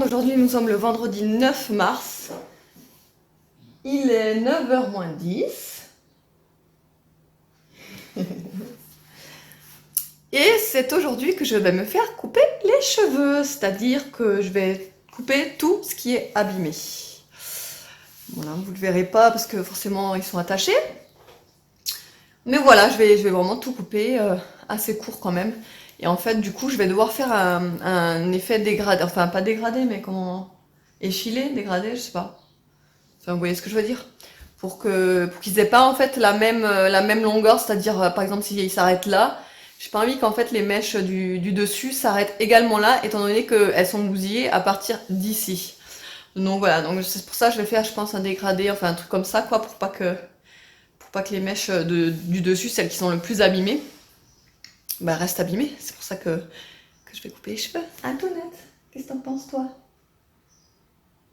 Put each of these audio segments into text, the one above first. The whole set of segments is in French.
Aujourd'hui, nous sommes le vendredi 9 mars. Il est 9h moins 10. Et c'est aujourd'hui que je vais me faire couper les cheveux. C'est-à-dire que je vais couper tout ce qui est abîmé. Voilà, vous ne le verrez pas parce que forcément ils sont attachés. Mais voilà, je vais vraiment tout couper, assez court quand même. Et en fait, du coup, je vais devoir faire un effet dégradé. Enfin, pas dégradé, mais comment... Effilé, dégradé, je sais pas. Enfin, vous voyez ce que je veux dire? Pour qu'ils aient pas en fait la même longueur, c'est-à-dire par exemple s'ils s'arrêtent là, j'ai pas envie qu'en fait les mèches du dessus s'arrêtent également là, étant donné qu'elles sont bousillées à partir d'ici. Donc voilà, donc c'est pour ça que je vais faire, je pense, un dégradé, enfin un truc comme ça, quoi, pour pas que les mèches du dessus, celles qui sont le plus abîmées, bah restent abîmées. C'est pour ça que je vais couper les cheveux. Antoinette, qu'est-ce que t'en penses toi?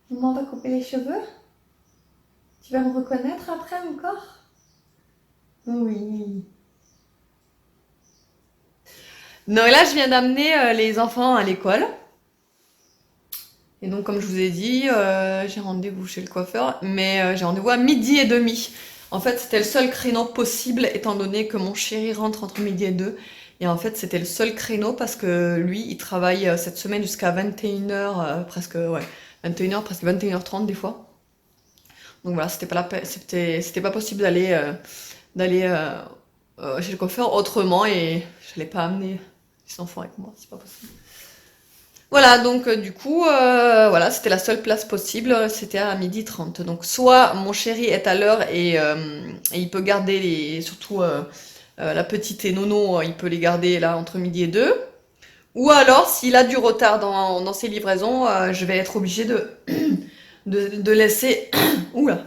Maman va couper les cheveux? Tu vas me reconnaître après encore? Oui. Non, et là, je viens d'amener les enfants à l'école. Et donc, comme je vous ai dit, j'ai rendez-vous chez le coiffeur, mais j'ai rendez-vous à 12h30. En fait, c'était le seul créneau possible, étant donné que mon chéri rentre entre midi et 2. Et en fait, c'était le seul créneau parce que lui, il travaille cette semaine jusqu'à 21h, presque, ouais, 21h, presque 21h30 des fois. Donc voilà, c'était pas possible d'aller chez le coiffeur autrement et je l'ai pas amené les enfants avec moi, c'est pas possible. Voilà, donc du coup, voilà, c'était la seule place possible, c'était à 12h30. Donc soit mon chéri est à l'heure et il peut garder surtout la petite et Nono, il peut les garder là entre midi et 2. Ou alors, s'il a du retard dans ses livraisons, je vais être obligée de laisser... Oula.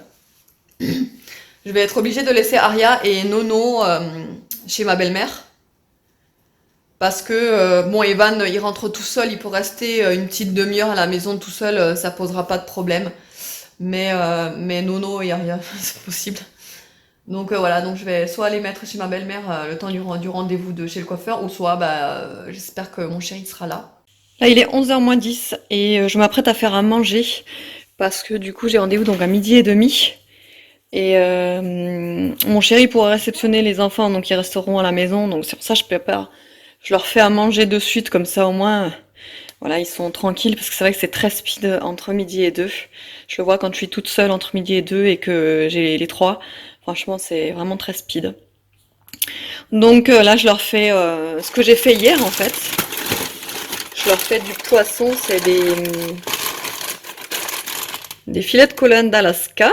Je vais être obligée de laisser Aria et Nono chez ma belle-mère. Parce que, bon, Evan, il rentre tout seul, il peut rester une petite demi-heure à la maison tout seul, ça posera pas de problème. Mais Nono et Aria, c'est possible. Donc voilà, donc je vais soit les mettre chez ma belle-mère le temps du rendez-vous de chez le coiffeur, ou soit j'espère que mon chéri sera là. Là, il est 11h moins 10 et je m'apprête à faire à manger parce que du coup, j'ai rendez-vous donc à 12h30. Et mon chéri pourra réceptionner les enfants, donc ils resteront à la maison. Donc c'est pour ça que je prépare. Je leur fais à manger de suite, comme ça au moins, voilà, ils sont tranquilles. Parce que c'est vrai que c'est très speed entre midi et 2. Je le vois quand je suis toute seule entre midi et 2 et que j'ai les trois. Franchement, c'est vraiment très speed. Donc là, je leur fais ce que j'ai fait hier en fait. Je leur fais du poisson, c'est des filets de colonne d'Alaska.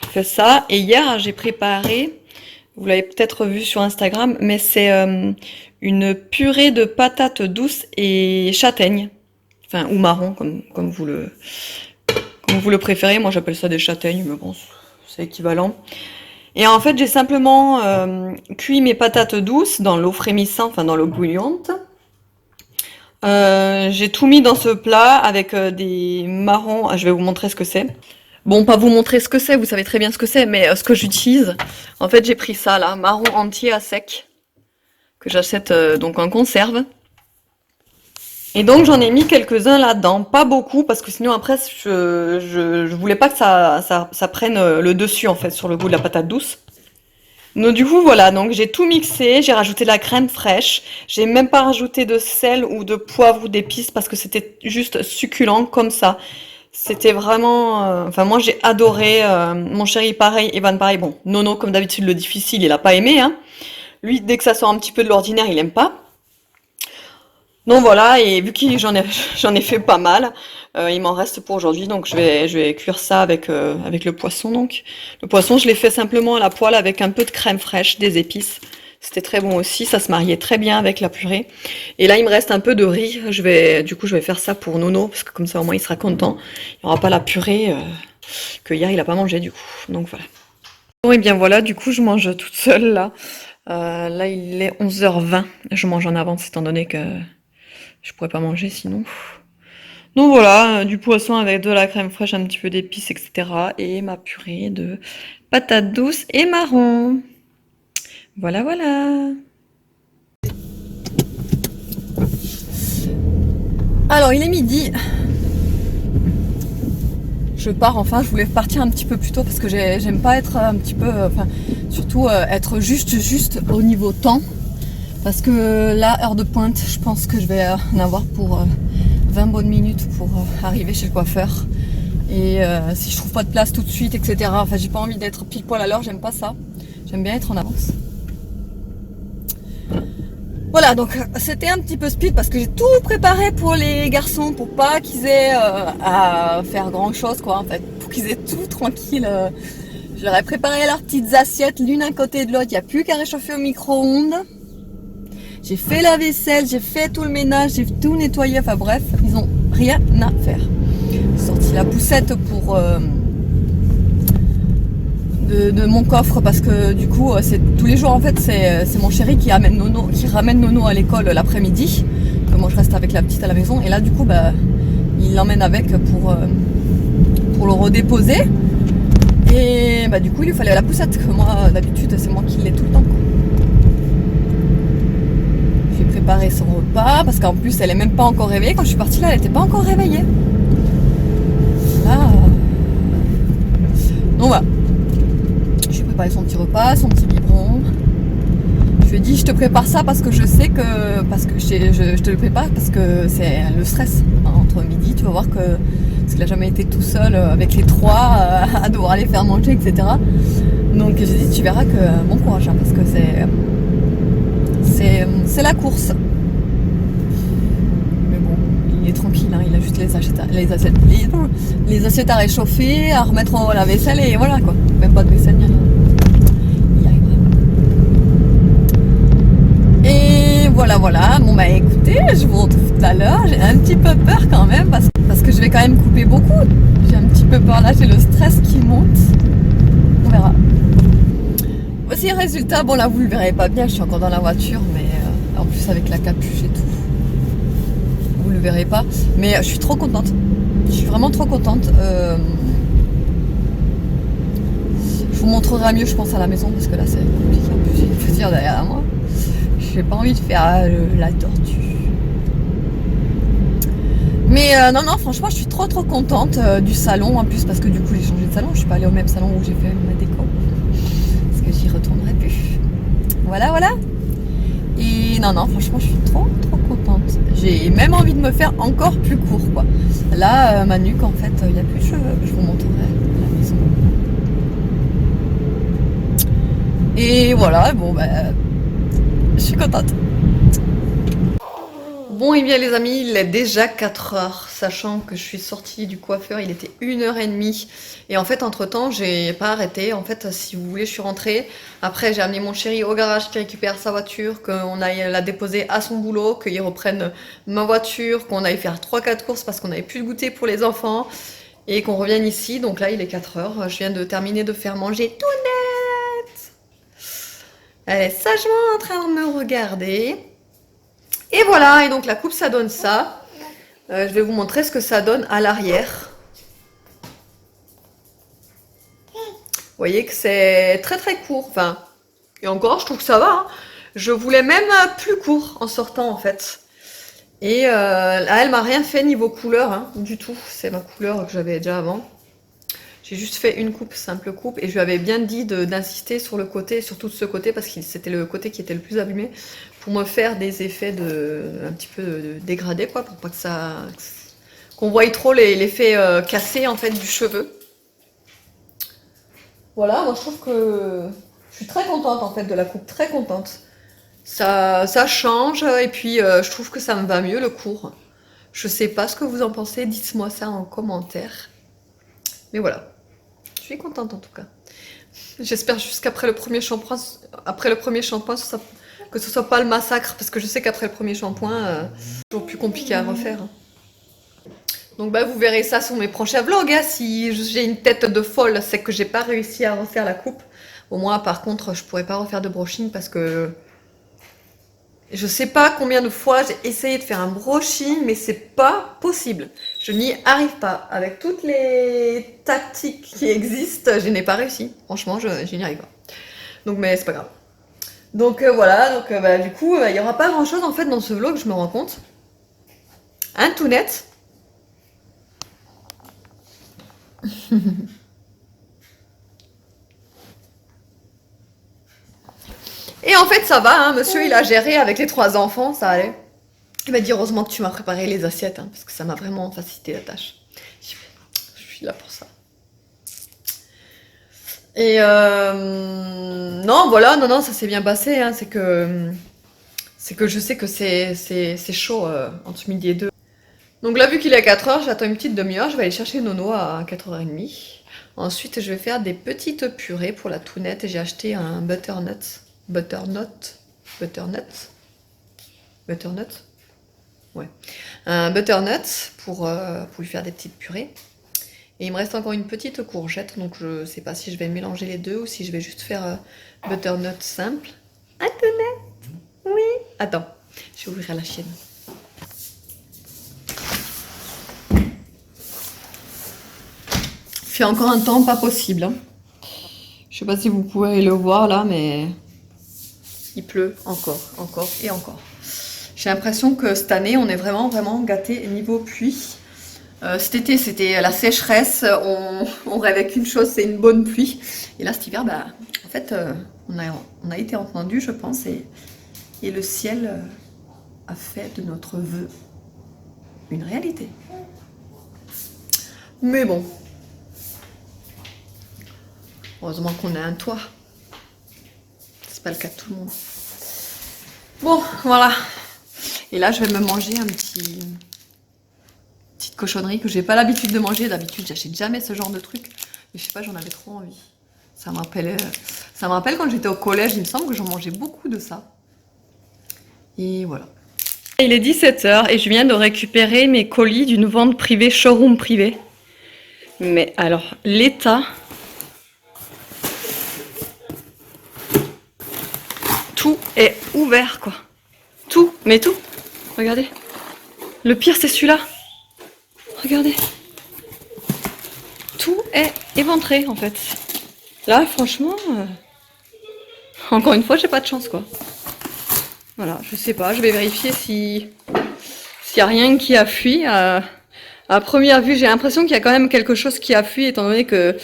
Je fais ça. Et hier, j'ai préparé, vous l'avez peut-être vu sur Instagram, mais c'est une purée de patates douces et châtaignes. Enfin, ou marron, comme vous le préférez. Moi, j'appelle ça des châtaignes, mais bon, c'est équivalent. Et en fait, j'ai simplement cuit mes patates douces dans l'eau frémissante, enfin dans l'eau bouillante. J'ai tout mis dans ce plat avec des marrons. Je vais vous montrer ce que c'est. Bon, pas vous montrer ce que c'est, vous savez très bien ce que c'est, mais ce que j'utilise. En fait, j'ai pris ça là, marron entier à sec, que j'achète donc en conserve. Et donc j'en ai mis quelques-uns là-dedans, pas beaucoup, parce que sinon après je voulais pas que ça prenne le dessus en fait sur le goût de la patate douce. Donc du coup voilà, donc j'ai tout mixé, j'ai rajouté de la crème fraîche, j'ai même pas rajouté de sel ou de poivre ou d'épices parce que c'était juste succulent comme ça. C'était vraiment... Enfin moi j'ai adoré, mon chéri pareil, Evan pareil, bon, Nono comme d'habitude le difficile il a pas aimé, hein. Lui dès que ça sort un petit peu de l'ordinaire il aime pas. Donc voilà, et vu que j'en ai fait pas mal, il m'en reste pour aujourd'hui, donc je vais cuire ça avec le poisson. Donc le poisson, je l'ai fait simplement à la poêle avec un peu de crème fraîche, des épices. C'était très bon aussi, ça se mariait très bien avec la purée. Et là, il me reste un peu de riz. Du coup, je vais faire ça pour Nono, parce que comme ça, au moins, il sera content. Il n'y aura pas la purée que hier, il a pas mangé du coup. Donc voilà. Bon, et bien voilà, du coup, je mange toute seule là. Là, il est 11h20. Je mange en avance, étant donné que je pourrais pas manger sinon. Donc voilà, du poisson avec de la crème fraîche, un petit peu d'épices, etc. Et ma purée de patates douces et marron. Voilà, voilà. Alors il est midi. Je pars, enfin je voulais partir un petit peu plus tôt parce que j'aime pas être un petit peu, enfin surtout être juste au niveau temps. Parce que là, heure de pointe, je pense que je vais en avoir pour 20 bonnes minutes pour arriver chez le coiffeur. Et si je trouve pas de place tout de suite, etc. Enfin j'ai pas envie d'être pile poil à l'heure, j'aime pas ça. J'aime bien être en avance. Voilà, donc c'était un petit peu speed parce que j'ai tout préparé pour les garçons pour pas qu'ils aient à faire grand chose quoi en fait, pour qu'ils aient tout tranquille. Je leur ai préparé leurs petites assiettes l'une à côté de l'autre, il n'y a plus qu'à réchauffer au micro-ondes. J'ai fait la vaisselle, j'ai fait tout le ménage, j'ai tout nettoyé, enfin bref, ils ont rien à faire. J'ai sorti la poussette pour de mon coffre parce que du coup c'est tous les jours en fait c'est mon chéri qui ramène Nono à l'école l'après-midi, que moi je reste avec la petite à la maison et là du coup bah il l'emmène avec pour le redéposer et bah du coup il lui fallait la poussette que moi d'habitude c'est moi qui l'ai tout le temps quoi. J'ai préparé son repas parce qu'en plus elle est même pas encore réveillée, quand je suis partie là elle était pas encore réveillée là donc voilà. Son petit repas, son petit biberon. Je lui ai dit je te prépare ça parce que je sais que je te le prépare parce que c'est le stress entre midi, tu vas voir que parce qu'il a jamais été tout seul avec les trois à devoir les faire manger, etc. Donc j'ai dit tu verras que bon courage hein, parce que c'est la course. Mais bon, il est tranquille, hein, il a juste les assiettes à réchauffer, à remettre au lave-vaisselle et voilà quoi. Même pas de vaisselle ni rien. Voilà, bon bah écoutez, je vous retrouve tout à l'heure, j'ai un petit peu peur quand même parce que je vais quand même couper beaucoup, j'ai un petit peu peur là, j'ai le stress qui monte, on verra. Voici le résultat, bon là vous le verrez pas bien, je suis encore dans la voiture, mais en plus avec la capuche et tout, vous le verrez pas, mais je suis trop contente, je suis vraiment trop contente. Je vous montrerai mieux je pense à la maison parce que là c'est compliqué, en plus j'ai une poussière derrière moi. J'ai pas envie de faire la tortue. Mais non, franchement, je suis trop contente du salon en plus parce que du coup, j'ai changé de salon. Je suis pas allée au même salon où j'ai fait ma déco. Parce que j'y retournerai plus. Voilà. Et non, franchement, je suis trop contente. J'ai même envie de me faire encore plus court, quoi. Là, ma nuque, en fait, il n'y a plus de cheveux. Je vous montrerai à la maison. Et voilà, bon, bah. Je suis contente. Bon et bien les amis, il est déjà 4 heures, sachant que je suis sortie du coiffeur, il était 1h30. Et en fait, entre temps, j'ai pas arrêté. En fait, si vous voulez, je suis rentrée. Après, j'ai amené mon chéri au garage qui récupère sa voiture, qu'on aille la déposer à son boulot, qu'il reprenne ma voiture, qu'on aille faire 3-4 courses parce qu'on n'avait plus de goûter pour les enfants. Et qu'on revienne ici. Donc là, il est 4 heures. Je viens de terminer de faire manger tout net. Elle est sagement en train de me regarder. Et voilà, et donc la coupe ça donne ça. Je vais vous montrer ce que ça donne à l'arrière. Vous voyez que c'est très court. Enfin, et encore, je trouve que ça va. Hein. Je voulais même plus court en sortant en fait. Et là, elle m'a rien fait niveau couleur hein, du tout. C'est ma couleur que j'avais déjà avant. J'ai juste fait une coupe, simple coupe, et je lui avais bien dit d'insister sur le côté, surtout de ce côté, parce que c'était le côté qui était le plus abîmé, pour me faire des effets un petit peu dégradé, quoi, pour pas que qu'on voie trop l'effet cassé en fait du cheveu. Voilà, moi je trouve que je suis très contente en fait de la coupe, très contente. Ça change, et puis je trouve que ça me va mieux le court. Je sais pas ce que vous en pensez, dites-moi ça en commentaire. Mais voilà. Je suis contente en tout cas. J'espère jusqu'après le premier shampoing, que ce soit pas le massacre, parce que je sais qu'après le premier shampoing, c'est toujours plus compliqué à refaire. Donc bah vous verrez ça sur mes prochains vlogs. Hein. Si j'ai une tête de folle, c'est que j'ai pas réussi à refaire la coupe. Au moins par contre, je pourrais pas refaire de brushing parce que je sais pas combien de fois j'ai essayé de faire un brushing, mais c'est pas possible. Je n'y arrive pas. Avec toutes les tactiques qui existent, je n'ai pas réussi. Franchement, je n'y arrive pas. Donc, mais c'est pas grave. Donc voilà, donc bah, du coup, il n'y aura pas grand chose en fait dans ce vlog, je me rends compte. Hein, Tounette? Et en fait, ça va, hein, monsieur, il a géré avec les 3 enfants, ça allait. Il m'a dit, heureusement que tu m'as préparé les assiettes, hein, parce que ça m'a vraiment facilité la tâche. Je suis là pour ça. Et non, voilà, non, ça s'est bien passé, hein, c'est que je sais que c'est chaud entre midi et 2. Donc là, vu qu'il est à 4 heures, j'attends une petite demi-heure, je vais aller chercher Nono à 4h30. Ensuite, je vais faire des petites purées pour la tounette et j'ai acheté un butternut. Butternut? Ouais. Un butternut pour lui faire des petites purées. Et il me reste encore une petite courgette, donc je sais pas si je vais mélanger les deux ou si je vais juste faire butternut simple. Ah, tounette? Oui. Attends, je vais ouvrir la chienne. Il fait encore un temps pas possible. Hein. Je sais pas si vous pouvez le voir là, mais il pleut encore et encore. J'ai l'impression que cette année, on est vraiment gâtés niveau pluie. Cet été, c'était la sécheresse. On rêvait qu'une chose, c'est une bonne pluie. Et là, cet hiver, bah, en fait, on a été entendu, je pense, et le ciel a fait de notre vœu une réalité. Mais bon. Heureusement qu'on a un toit. C'est pas le cas de tout le monde. Bon, voilà. Et là, je vais me manger petite cochonnerie que j'ai pas l'habitude de manger. D'habitude, j'achète jamais ce genre de truc. Mais je sais pas, j'en avais trop envie. Ça me rappelle quand j'étais au collège, il me semble que j'en mangeais beaucoup de ça. Et voilà. Il est 17h et je viens de récupérer mes colis d'une vente privée, showroom privé. Mais alors, l'état... Tout est ouvert, quoi. Tout, mais tout. Regardez. Le pire, c'est celui-là. Regardez. Tout est éventré, en fait. Là, franchement... Encore une fois, j'ai pas de chance, quoi. Voilà, je sais pas. Je vais vérifier s'il y a rien qui a fui. À première vue, j'ai l'impression qu'il y a quand même quelque chose qui a fui, étant donné que...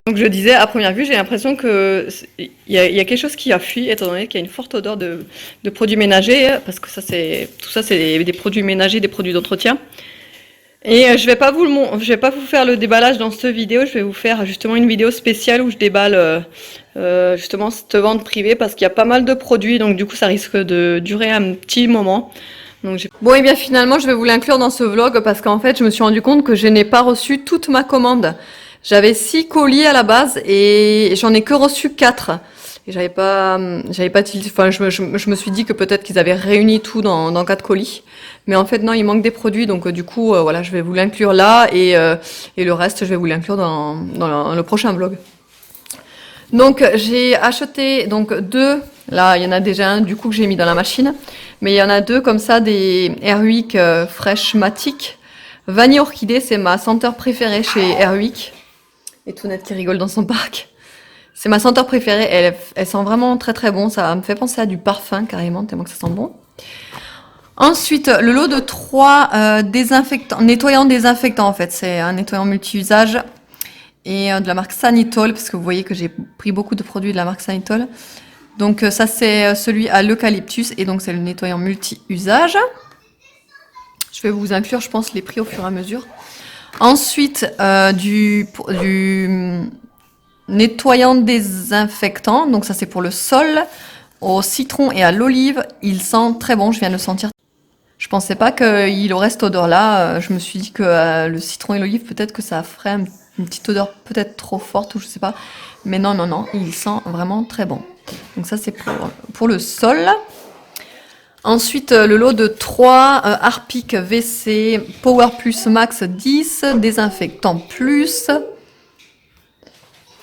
Donc je disais, à première vue, j'ai l'impression que il y a quelque chose qui a fui, étant donné qu'il y a une forte odeur de produits ménagers, parce que tout ça, c'est des produits ménagers, des produits d'entretien. Et je vais pas vous faire le déballage dans cette vidéo, je vais vous faire justement une vidéo spéciale où je déballe justement cette vente privée, parce qu'il y a pas mal de produits, donc du coup ça risque de durer un petit moment. Donc bon, et bien finalement, je vais vous l'inclure dans ce vlog parce qu'en fait, je me suis rendu compte que je n'ai pas reçu toute ma commande. J'avais 6 colis à la base et j'en ai que reçu 4. Et j'avais pas enfin, je me suis dit que peut-être qu'ils avaient réuni tout dans 4 colis. Mais en fait, non, il manque des produits. Donc, du coup, voilà, je vais vous l'inclure là et le reste, je vais vous l'inclure dans le prochain vlog. Donc, j'ai acheté donc 2. Là, il y en a déjà un du coup que j'ai mis dans la machine. Mais il y en a 2 comme ça, des Airwick Fresh Matic. Vanille Orchidée, c'est ma senteur préférée chez Airwick. Et Tounette qui rigole dans son parc. C'est ma senteur préférée. Elle sent vraiment très très bon. Ça me fait penser à du parfum carrément, tellement que ça sent bon. Ensuite, le lot de 3 nettoyants désinfectants en fait. C'est un nettoyant multi-usage. Et de la marque Sanitol, parce que vous voyez que j'ai pris beaucoup de produits de la marque Sanitol. Donc ça c'est celui à l'eucalyptus et donc c'est le nettoyant multi-usage. Je vais vous inclure je pense les prix au fur et à mesure. Ensuite du nettoyant désinfectant, donc ça c'est pour le sol, au citron et à l'olive. Il sent très bon, je viens de le sentir. Je pensais pas qu'il aurait cette odeur là, je me suis dit que le citron et l'olive peut-être que ça ferait une petite odeur peut-être trop forte ou je sais pas. Mais non, il sent vraiment très bon. Donc ça c'est pour le sol. Ensuite le lot de 3 Harpic WC Power Plus Max 10 désinfectant plus.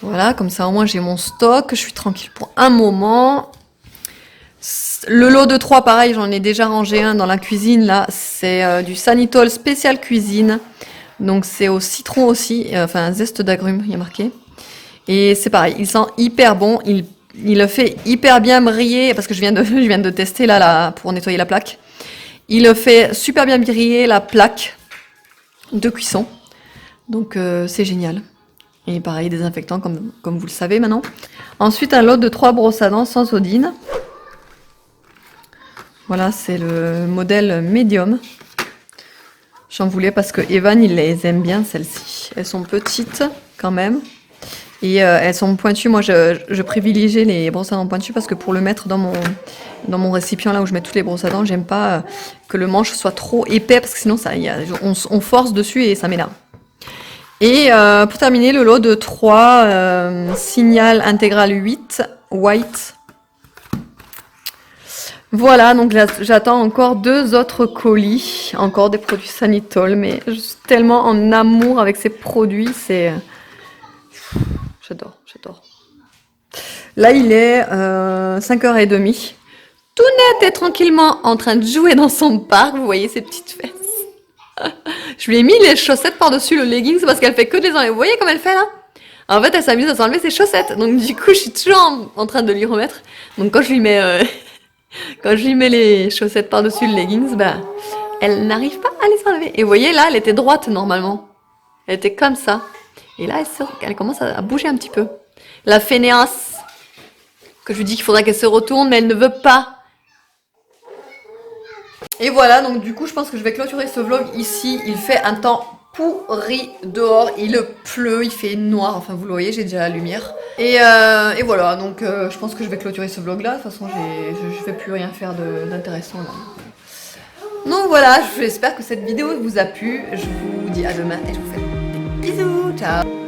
Voilà, comme ça au moins j'ai mon stock, je suis tranquille pour un moment. Le lot de 3 pareil, j'en ai déjà rangé un dans la cuisine là, c'est du Sanitol spécial cuisine. Donc c'est au citron aussi, enfin zeste d'agrumes, il y a marqué. Et c'est pareil, il sent hyper bon, il le fait hyper bien briller parce que je viens de tester là pour nettoyer la plaque. Il fait super bien briller la plaque de cuisson. Donc c'est génial. Et pareil, désinfectant comme vous le savez maintenant. Ensuite, un lot de 3 brosses à dents sans odine. Voilà, c'est le modèle médium. J'en voulais parce que Evan, il les aime bien, celles-ci. Elles sont petites quand même. Et elles sont pointues. Moi, je privilégie les brosses à dents pointues parce que pour le mettre dans mon récipient, là où je mets toutes les brosses à dents, j'aime pas que le manche soit trop épais parce que sinon, on force dessus et ça m'énerve. Et pour terminer, le lot de 3 Signal Intégral 8 White. Voilà, donc là, j'attends encore 2 autres colis, encore des produits Sanitol, mais je suis tellement en amour avec ces produits, c'est... J'adore, j'adore. Là, il est 5h30, tout net et tranquillement en train de jouer dans son parc, vous voyez ses petites fesses. Je lui ai mis les chaussettes par-dessus le leggings parce qu'elle fait que de les enlever. Vous voyez comme elle fait là? En fait, elle s'amuse à s'enlever ses chaussettes. Donc du coup, je suis toujours en train de lui remettre. Donc quand je lui mets, quand je lui mets les chaussettes par-dessus le leggings, bah, elle n'arrive pas à les enlever. Et vous voyez là, elle était droite normalement. Elle était comme ça. Et là, elle commence à bouger un petit peu. La fainéance. Que je lui dis qu'il faudrait qu'elle se retourne, mais elle ne veut pas. Et voilà, donc du coup, je pense que je vais clôturer ce vlog ici. Il fait un temps pourri dehors, il pleut, il fait noir, enfin vous le voyez, j'ai déjà la lumière. Et voilà, donc je pense que je vais clôturer ce vlog là. De toute façon, je vais plus rien faire d'intéressant là. Donc voilà, j'espère que cette vidéo vous a plu. Je vous dis à demain et je vous fais des bisous, ciao.